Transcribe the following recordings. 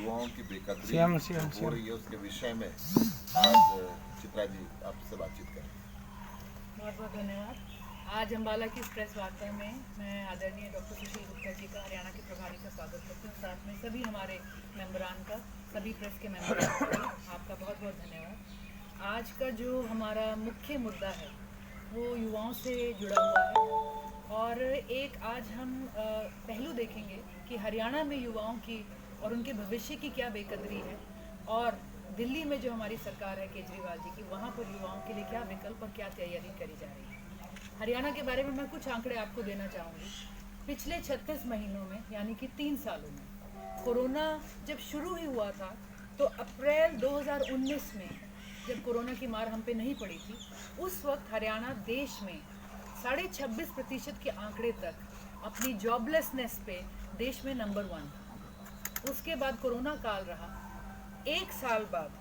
युवाओं की बेकदरी हो रही है उसके विषय में आज चित्रा जी आपसे बातचीत करें। बहुत बहुत धन्यवाद। आज अम्बाला की इस प्रेस वार्ता में मैं आदरणीय डॉक्टर सुशील गुप्ता जी का, हरियाणा के प्रभारी का स्वागत करती हूँ। साथ में सभी हमारे मेंबरान का, सभी प्रेस के मेंबरान का भी आपका बहुत बहुत धन्यवाद। आज का जो हमारा मुख्य मुद्दा है वो युवाओं से जुड़ा हुआ है और एक आज हम पहलू देखेंगे कि हरियाणा में युवाओं की और उनके भविष्य की क्या बेकदरी है और दिल्ली में जो हमारी सरकार है केजरीवाल जी की, वहाँ पर युवाओं के लिए क्या विकल्प और क्या तैयारी करी जा रही है। हरियाणा के बारे में मैं कुछ आंकड़े आपको देना चाहूँगी। पिछले 36 महीनों में यानी कि 3 सालों में कोरोना जब शुरू ही हुआ था तो अप्रैल 2019 में जब कोरोना की मार हम पे नहीं पड़ी थी, उस वक्त हरियाणा देश में 26.5% के आंकड़े तक अपनी जॉबलेसनेस पे देश में नंबर 1 था। उसके बाद कोरोना काल रहा। एक साल बाद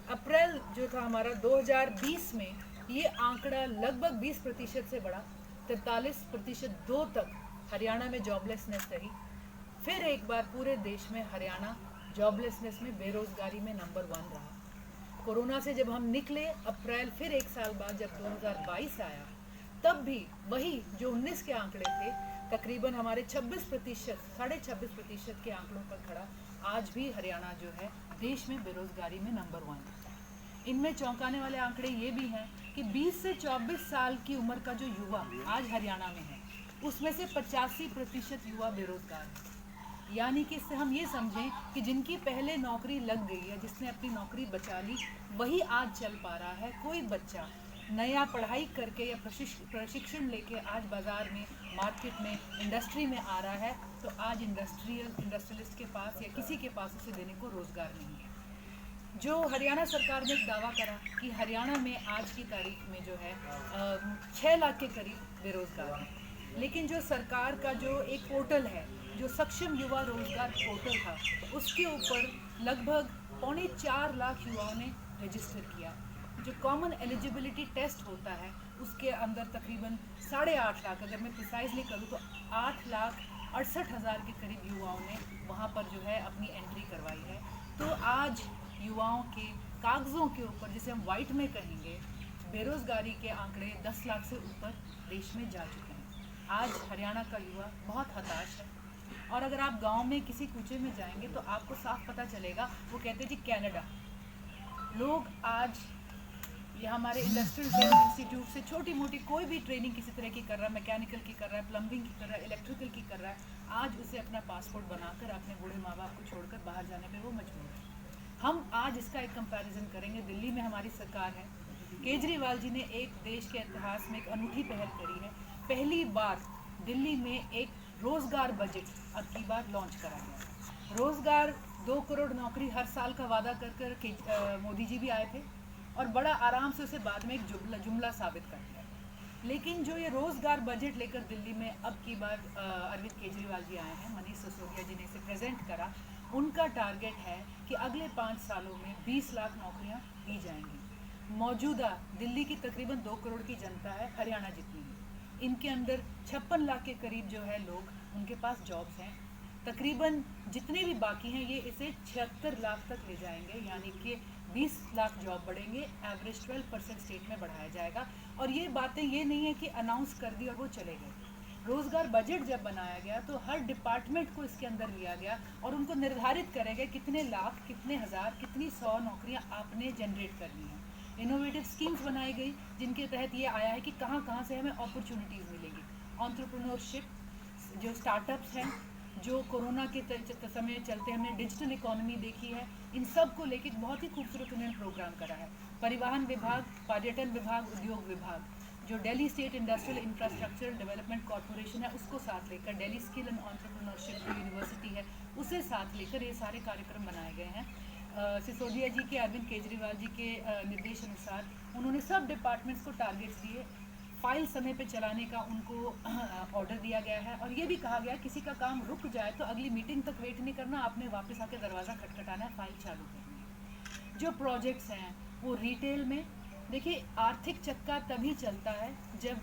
अप्रैल जो था हमारा 2020 में, ये आंकड़ा लगभग 20% से बढ़ा 43% 2 तक हरियाणा में जॉबलेसनेस रही। फिर एक बार पूरे देश में हरियाणा जॉबलेसनेस में, बेरोजगारी में नंबर 1 रहा। कोरोना से जब हम निकले अप्रैल, फिर एक साल बाद जब 2022 आया, तब भी वही जो 19 के आंकड़े थे, तकरीबन हमारे 26%, 26.5% के आंकड़ों पर खड़ा। आज भी हरियाणा जो है देश में बेरोजगारी में नंबर 1 है। इनमें चौंकाने वाले आंकड़े ये भी हैं कि 20 से 24 साल की उम्र का जो युवा आज हरियाणा में है, उसमें से 85% युवा बेरोजगार है। यानी कि इससे हम ये समझें कि जिनकी पहले नौकरी लग गई है, जिसने अपनी नौकरी बचा ली, वही आज चल पा रहा है। कोई बच्चा नया पढ़ाई करके या प्रशिक्षण लेके आज बाज़ार में, मार्केट में, इंडस्ट्री में आ रहा है, तो आज इंडस्ट्रियलिस्ट के पास या किसी के पास उसे देने को रोज़गार नहीं है। जो हरियाणा सरकार ने एक दावा करा कि हरियाणा में आज की तारीख में जो है 6 लाख के करीब बेरोजगार हैं, लेकिन जो सरकार का जो एक पोर्टल है, जो सक्षम युवा रोजगार पोर्टल था, उसके ऊपर लगभग 3.25 लाख युवाओं ने रजिस्टर किया। जो कॉमन एलिजिबिलिटी टेस्ट होता है, उसके अंदर तकरीबन 8.5 लाख, अगर मैं प्रिसाइजली करूँ तो 8,68,000 के करीब युवाओं ने वहाँ पर जो है अपनी एंट्री करवाई है। तो आज युवाओं के कागज़ों के ऊपर, जिसे हम वाइट में कहेंगे, बेरोज़गारी के आंकड़े 10 लाख से ऊपर देश में जा चुके हैं। आज हरियाणा का युवा बहुत हताश है और अगर आप गांव में किसी कूचे में जाएंगे तो आपको साफ पता चलेगा, वो कहते हैं जी कनाडा। लोग आज ये हमारे इंडस्ट्रियल ट्रेनिंग इंस्टीट्यूट से छोटी मोटी कोई भी ट्रेनिंग किसी तरह की कर रहा है, मैकेनिकल की कर रहा है, प्लम्बिंग की कर रहा है, इलेक्ट्रिकल की कर रहा है, आज उसे अपना पासपोर्ट बनाकर अपने बूढ़े माँ बाप को छोड़कर बाहर जाने पे वो मजबूर है। हम आज इसका एक कंपैरिजन करेंगे। दिल्ली में हमारी सरकार है, केजरीवाल जी ने एक देश के इतिहास में एक अनूठी पहल करी है। पहली बार दिल्ली में एक रोज़गार बजट अब की बार लॉन्च करा गया। रोज़गार 2 करोड़ नौकरी हर साल का वादा कर कर मोदी जी भी आए थे और बड़ा आराम से उसे बाद में एक जुमला साबित कर दिया। लेकिन जो ये रोज़गार बजट लेकर दिल्ली में अब की बार अरविंद केजरीवाल जी आए हैं, मनीष सिसोदिया जी ने इसे प्रेजेंट करा। उनका टारगेट है कि अगले 5 सालों में 20 लाख नौकरियां दी जाएंगी। मौजूदा दिल्ली की तकरीबन 2 करोड़ की जनता है, हरियाणा जितनी है, इनके अंदर 56 लाख के करीब जो है लोग, उनके पास जॉब्स हैं। तकरीबन जितने भी बाकी हैं ये इसे 76 लाख तक ले जाएंगे, यानी कि 20 लाख जॉब बढ़ेंगे। एवरेज 12% स्टेट में बढ़ाया जाएगा। और ये बातें ये नहीं है कि अनाउंस कर दी और वो चले गए। रोज़गार बजट जब बनाया गया तो हर डिपार्टमेंट को इसके अंदर लिया गया और उनको निर्धारित करे गए कितने लाख, कितने हज़ार, कितनी 100 नौकरियां आपने जनरेट करनी है। इनोवेटिव स्कीम्स बनाई गई जिनके तहत ये आया है कि कहाँ कहाँ से हमें अपॉर्चुनिटीज़ मिलेंगी। एंटरप्रेन्योरशिप, जो स्टार्टअप्स हैं, जो कोरोना के समय चलते हमने डिजिटल इकोनॉमी देखी है, इन सब को लेकर बहुत ही खूबसूरत उन्होंने प्रोग्राम करा है। परिवहन विभाग, पर्यटन विभाग, उद्योग विभाग, जो Delhi state industrial infrastructure development corporation है, उसको साथ लेकर, Delhi skill and entrepreneurship university है, उसे साथ लेकर ये सारे कार्यक्रम बनाए गए हैं। सिसोदिया जी के, अरविंद केजरीवाल जी के निर्देश अनुसार उन्होंने सब डिपार्टमेंट्स को टारगेट्स दिए। फाइल समय पे चलाने का उनको ऑर्डर दिया गया है और ये भी कहा गया किसी का काम रुक जाए तो अगली मीटिंग तक वेट नहीं करना, आपने वापस आके दरवाज़ा खटखटाना है, फाइल चालू करनी है। जो प्रोजेक्ट्स हैं वो रिटेल में, देखिए आर्थिक चक्का तभी चलता है जब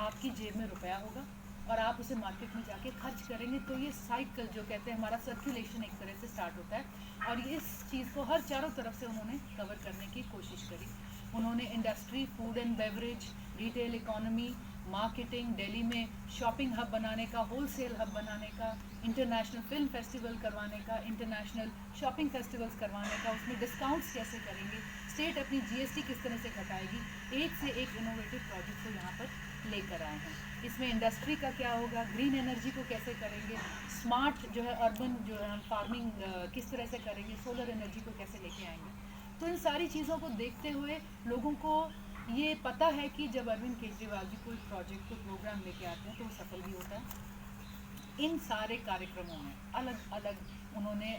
आपकी जेब में रुपया होगा, और आप उसे मार्केट में जाके खर्च करेंगे तो ये साइकिल जो कहते हैं हमारा सर्कुलेशन एक तरह से स्टार्ट होता है। और ये इस चीज़ को हर चारों तरफ से उन्होंने कवर करने की कोशिश करी। उन्होंने industry, food and beverage, retail economy, marketing, Delhi में शॉपिंग हब बनाने का, होलसेल हब बनाने का, इंटरनेशनल फिल्म फेस्टिवल करवाने का, इंटरनेशनल शॉपिंग फेस्टिवल्स करवाने का, उसमें डिस्काउंट्स कैसे करेंगे, स्टेट अपनी जीएसटी किस तरह से घटाएगी, एक से एक इनोवेटिव प्रोजेक्ट को यहाँ पर लेकर आए हैं। इसमें इंडस्ट्री का क्या होगा, ग्रीन एनर्जी को कैसे करेंगे, स्मार्ट जो है अर्बन जो है फार्मिंग किस तरह से करेंगे, सोलर एनर्जी को कैसे लेके आएंगे। तो इन सारी चीज़ों को देखते हुए लोगों को ये पता है कि जब अरविंद केजरीवाल जी कोई प्रोजेक्ट को प्रोग्राम लेके आते हैं तो वो सफल भी होता है। इन सारे कार्यक्रमों में अलग अलग उन्होंने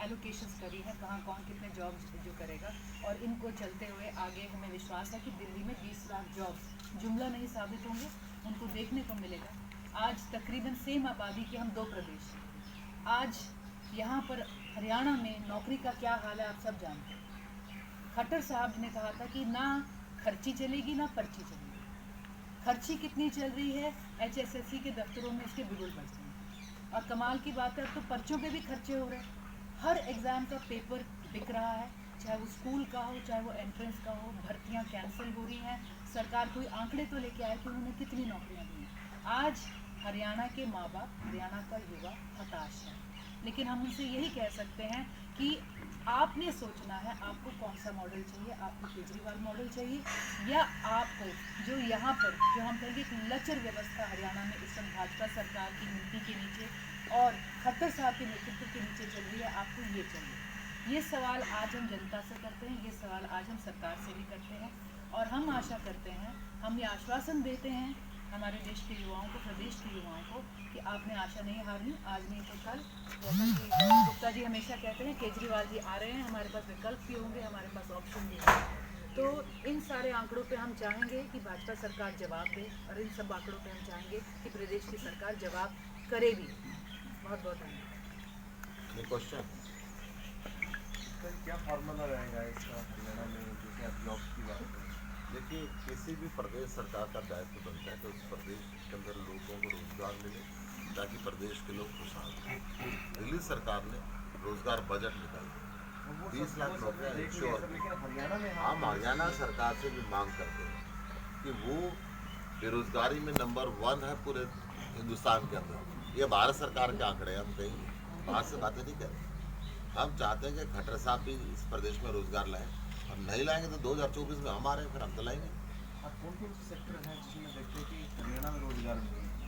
एलोकेशंस करी है, कहाँ कौन कितने जॉब्स जो करेगा, और इनको चलते हुए आगे हमें विश्वास है कि दिल्ली में 20 लाख जॉब्स जुमला नहीं साबित होंगे, उनको देखने को मिलेगा। आज तकरीबन सेम आबादी के हम 2 प्रदेश हैं। आज यहाँ पर हरियाणा में नौकरी का क्या हाल है आप सब जानते हैं। खट्टर साहब ने कहा था कि ना खर्ची चलेगी ना पर्ची चलेगी। खर्ची कितनी चल रही है, HSSC के दफ्तरों में इसके बिगुल बजते हैं। और कमाल की बात है अब तो पर्चों पे भी खर्चे हो रहे हैं। हर एग्ज़ाम का पेपर बिक रहा है, चाहे वो स्कूल का हो चाहे वो एंट्रेंस का हो। भर्तियां कैंसिल हो रही हैं। सरकार कोई आंकड़े तो लेके आए कि उन्होंने कितनी नौकरियां दी हैं। आज हरियाणा के माँ बाप, हरियाणा का युवा हताश है, लेकिन हम उनसे यही कह सकते हैं कि आपने सोचना है आपको कौन सा मॉडल चाहिए। आपको केजरीवाल मॉडल चाहिए या आपको जो यहाँ पर जो हम कहेंगे एक लचर व्यवस्था हरियाणा में इस समय भाजपा सरकार की नीति के नीचे और खट्टर साहब के नेतृत्व के नीचे चल रही है, आपको ये चाहिए। ये सवाल आज हम जनता से करते हैं, ये सवाल आज हम सरकार से भी करते हैं, और हम आशा करते हैं, हम ये आश्वासन देते हैं हमारे देश के युवाओं को, प्रदेश के युवाओं को, कि आपने आशा नहीं हारनी, आज नहीं तो कल। जैसा कि गुप्ता जी हमेशा कहते हैं केजरीवाल जी आ रहे हैं, हमारे पास विकल्प भी होंगे, हमारे पास ऑप्शन भी होंगे। तो इन सारे आंकड़ों पे हम चाहेंगे कि भाजपा सरकार जवाब दे, और इन सब आंकड़ों पे हम चाहेंगे कि प्रदेश की सरकार जवाब करे भी। बहुत बहुत धन्यवाद। क्वेश्चन सर क्या फार्मूला रहेगा इसका हरियाणा में, जैसे आप जॉब्स की बात करें? देखिए, किसी भी प्रदेश सरकार का दायित्व बनता है कि उस प्रदेश के अंदर लोगों को रोजगार मिले ताकि प्रदेश के लोग खुशहाल रहें। दिल्ली सरकार ने रोजगार बजट निकाला, 20 लाख नौकरियां इंश्योर। लेकिन हरियाणा में हम हरियाणा सरकार से भी मांग करते हैं कि वो बेरोजगारी में नंबर 1 है पूरे हिंदुस्तान के अंदर। ये भारत सरकार के आंकड़े हैं, हम कहीं बाहर से बातें नहीं कर रहे। हम चाहते हैं कि खट्टर साहब भी इस प्रदेश में रोजगार लाएं। हम नहीं लाएंगे तो 2024 में हम आ रहे हैं, फिर हम तो लाएंगे। आप कौन कौन से सेक्टर हैं जिसमें देखते हैं कि हरियाणा में रोजगार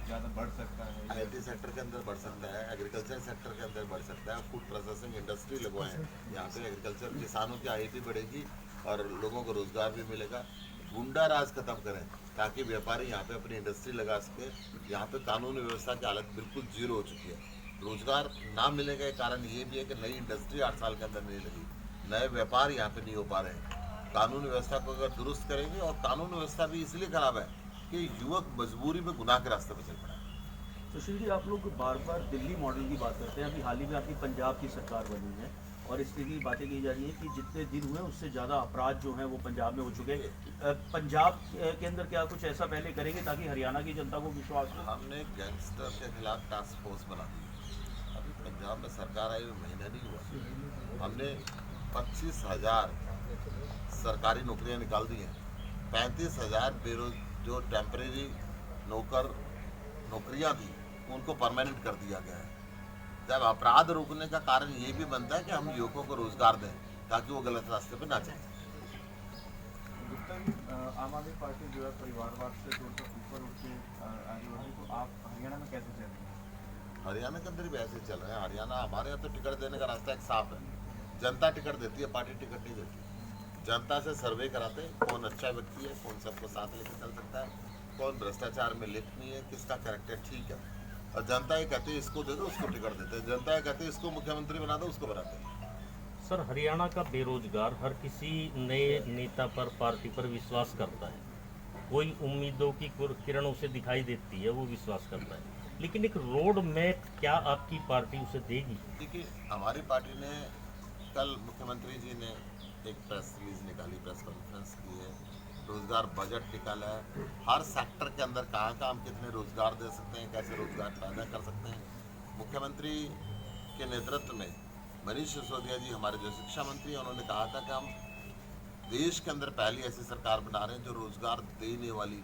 ज़्यादा बढ़ सकता है? IT सेक्टर के अंदर बढ़ सकता है, एग्रीकल्चर सेक्टर के अंदर बढ़ सकता है, फूड प्रोसेसिंग इंडस्ट्री लगवाएं। यहाँ पे एग्रीकल्चर किसानों की IT बढ़ेगी और लोगों को रोजगार भी मिलेगा। गुंडा राज खत्म करें ताकि व्यापारी यहाँ पे अपनी इंडस्ट्री लगा सके। यहाँ पे कानून व्यवस्था की हालत बिल्कुल जीरो हो चुकी है। रोजगार ना मिलने का कारण ये भी है कि नई इंडस्ट्री 8 साल के अंदर नहीं लगी, नए व्यापार यहाँ पे नहीं हो पा रहे हैं। कानून व्यवस्था को अगर दुरुस्त करेंगे, और कानून व्यवस्था भी इसलिए खराब है कि युवक मजबूरी में गुनाह के रास्ते पर चल पड़ा है। सुशील जी, आप लोग बार बार दिल्ली मॉडल की बात करते हैं। अभी हाल ही में आपकी पंजाब की सरकार बनी है और इस तरह की बातें की जा रही है कि जितने दिन हुए उससे ज़्यादा अपराध जो हैं वो पंजाब में हो चुके हैं। पंजाब के अंदर क्या कुछ ऐसा पहले करेंगे ताकि हरियाणा की जनता को विश्वास हो? हमने गैंगस्टर के खिलाफ टास्क फोर्स बना दी। अभी पंजाब में सरकार आई हुई महीना नहीं हुआ, हमने 25,000 सरकारी नौकरियां निकाल दी हैं। 35,000 जो टेम्परेरी नौकरियां थी उनको परमानेंट कर दिया गया है। जब अपराध रोकने का कारण ये भी बनता है कि हम युवकों को रोजगार दें ताकि वो गलत रास्ते पर ना चलें। गुप्ता जी, आम आदमी पार्टी जो है परिवारवाद से थोड़ा ऊपर उठ के आगे बढ़ी, तो आप हरियाणा में कैसे चल रहे हैं? हरियाणा के अंदर भी ऐसे चल रहे हैं। हरियाणा हमारे यहाँ तो टिकट देने का रास्ता एक साफ है, जनता टिकट देती है, पार्टी टिकट नहीं देती। जनता से सर्वे कराते कौन अच्छा व्यक्ति है, कौन सबको साथ लेकर चल सकता है, कौन भ्रष्टाचार में लिप्त नहीं है, किसका कैरेक्टर ठीक है। और जनता ये कहती है इसको दे दो, उसको टिकट देते हैं। जनता ये कहती है इसको मुख्यमंत्री बना दो, उसको बनाते हैं। सर, हरियाणा का बेरोजगार हर किसी नए नेता पर, पार्टी पर विश्वास करता है। कोई उम्मीदों की किरण उसे दिखाई देती है, वो विश्वास करता है, लेकिन एक रोड मैप क्या आपकी पार्टी उसे देगी? देखिए, हमारी पार्टी ने कल मुख्यमंत्री जी ने एक प्रेस रिलीज निकाली, प्रेस कॉन्फ्रेंस की है। रोजगार बजट निकाला है, हर सेक्टर के अंदर कहाँ कहाँ हम कितने रोजगार दे सकते हैं, कैसे रोजगार पैदा कर सकते हैं। मुख्यमंत्री के नेतृत्व में मनीष सिसोदिया जी हमारे जो शिक्षा मंत्री हैं, उन्होंने कहा था कि हम देश के अंदर पहली ऐसी सरकार बना रहे हैं जो रोजगार देने वाली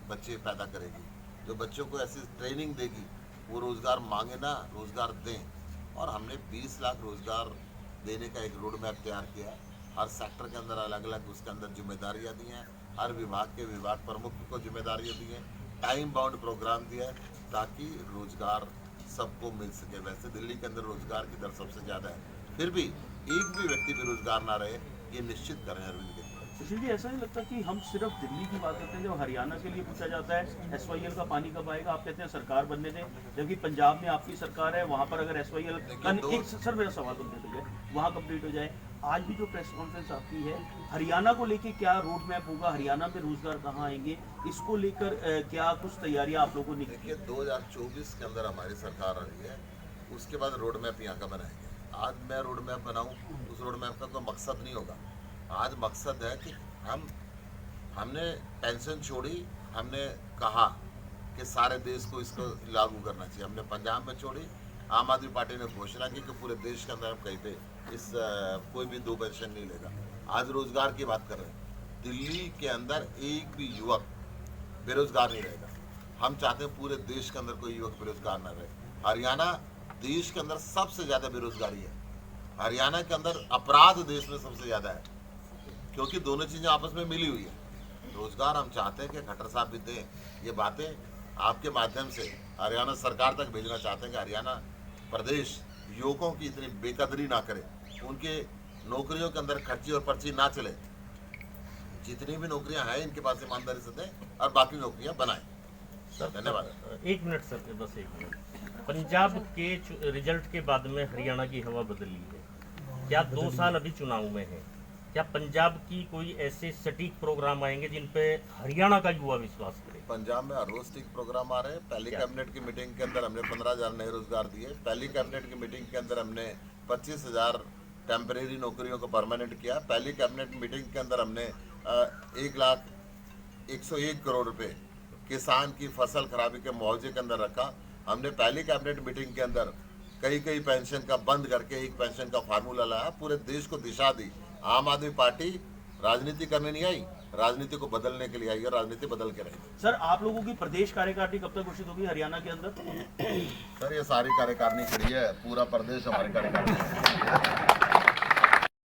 बच्चे पैदा करेगी, जो बच्चों को ऐसी ट्रेनिंग देगी वो रोजगार मांगे ना, रोजगार दें। और हमने 20 लाख रोजगार देने का एक रोड मैप तैयार किया है। हर सेक्टर के अंदर अलग अलग उसके अंदर जिम्मेदारियां दी हैं, हर विभाग के विभाग प्रमुख को जिम्मेदारियां दी हैं, टाइम बाउंड प्रोग्राम दिया है ताकि रोजगार सबको मिल सके। वैसे दिल्ली के अंदर रोजगार की दर सबसे ज़्यादा है, फिर भी एक भी व्यक्ति बेरोजगार ना रहे ये निश्चित करें अरविंद केजरीवाल। सुशील जी, ऐसा नहीं लगता कि हम सिर्फ दिल्ली की बात करते हैं? जब हरियाणा के लिए पूछा जाता है SYL का पानी कब आएगा, आप कहते हैं सरकार बनने दें, जबकि पंजाब में आपकी सरकार है, वहाँ पर अगर SYL सर मेरा सवाल सुनते थे वहाँ कंप्लीट हो जाए। आज भी जो प्रेस कॉन्फ्रेंस आपकी है, हरियाणा को लेके क्या रोड मैप होगा, हरियाणा में रोजगार कहाँ आएंगे, इसको लेकर क्या कुछ तैयारियां आप लोगों ने की? देखिए 2024 के अंदर हमारी सरकार आ रही है, उसके बाद रोड मैप यहाँ का बनाएंगे। आज मैं रोड मैप बनाऊँ, उस रोड मैप का कोई मकसद नहीं होगा। आज मकसद है कि हमने पेंशन छोड़ी, हमने कहा कि सारे देश को इसको लागू करना चाहिए, हमने पंजाब में छोड़ी। आम आदमी पार्टी ने घोषणा की कि पूरे देश के अंदर हम कहीं पे कोई भी 2 पेंशन नहीं लेगा। आज रोजगार की बात कर रहे हैं, दिल्ली के अंदर एक भी युवक बेरोजगार नहीं रहेगा। हम चाहते हैं पूरे देश के अंदर कोई युवक बेरोजगार ना रहे। हरियाणा देश के अंदर सबसे ज़्यादा बेरोजगारी है, हरियाणा के अंदर अपराध देश में सबसे ज़्यादा है, क्योंकि दोनों चीज़ें आपस में मिली हुई है। रोजगार हम चाहते हैं कि खट्टर साहब भी दें। ये बातें आपके माध्यम से हरियाणा सरकार तक भेजना चाहते हैं कि हरियाणा प्रदेश युवकों की इतनी बेकदरी ना करे, उनके नौकरियों के अंदर खर्ची और पर्ची ना चले। जितनी भी नौकरियां हैं इनके पास ईमानदारी से दें और बाकी नौकरियां बनाएं। सर धन्यवाद। 1 मिनट सर, बस 1 मिनट। पंजाब के रिजल्ट के बाद में हरियाणा की हवा बदली है, क्या 2 साल अभी चुनाव में है, क्या पंजाब की कोई ऐसे सटीक प्रोग्राम आएंगे जिन पे हरियाणा का युवा विश्वास करे? पंजाब में हर रोज सटीक प्रोग्राम आ रहे हैं। पहली कैबिनेट की मीटिंग के अंदर हमने 15,000 नए रोजगार दिए। पहली कैबिनेट की मीटिंग के अंदर हमने 25,000 टेम्परेरी नौकरियों को परमानेंट किया। पहली कैबिनेट मीटिंग के अंदर हमने 1,01 करोड़ रुपए किसान की फसल खराबी के मुआवजे के अंदर रखा। हमने पहली कैबिनेट मीटिंग के अंदर कई पेंशन का बंद करके एक पेंशन का फार्मूला लाया, पूरे देश को दिशा दी। आम आदमी पार्टी राजनीति करने नहीं आई, राजनीति को बदलने के लिए आई और राजनीति बदल के रहेगी। सर, आप लोगों की प्रदेश कार्यकारिणी कब तक घोषित होगी हरियाणा के अंदर? सर ये सारी कार्यकारिणी खड़ी है, पूरा प्रदेश हमारी कार्यकारिणी है।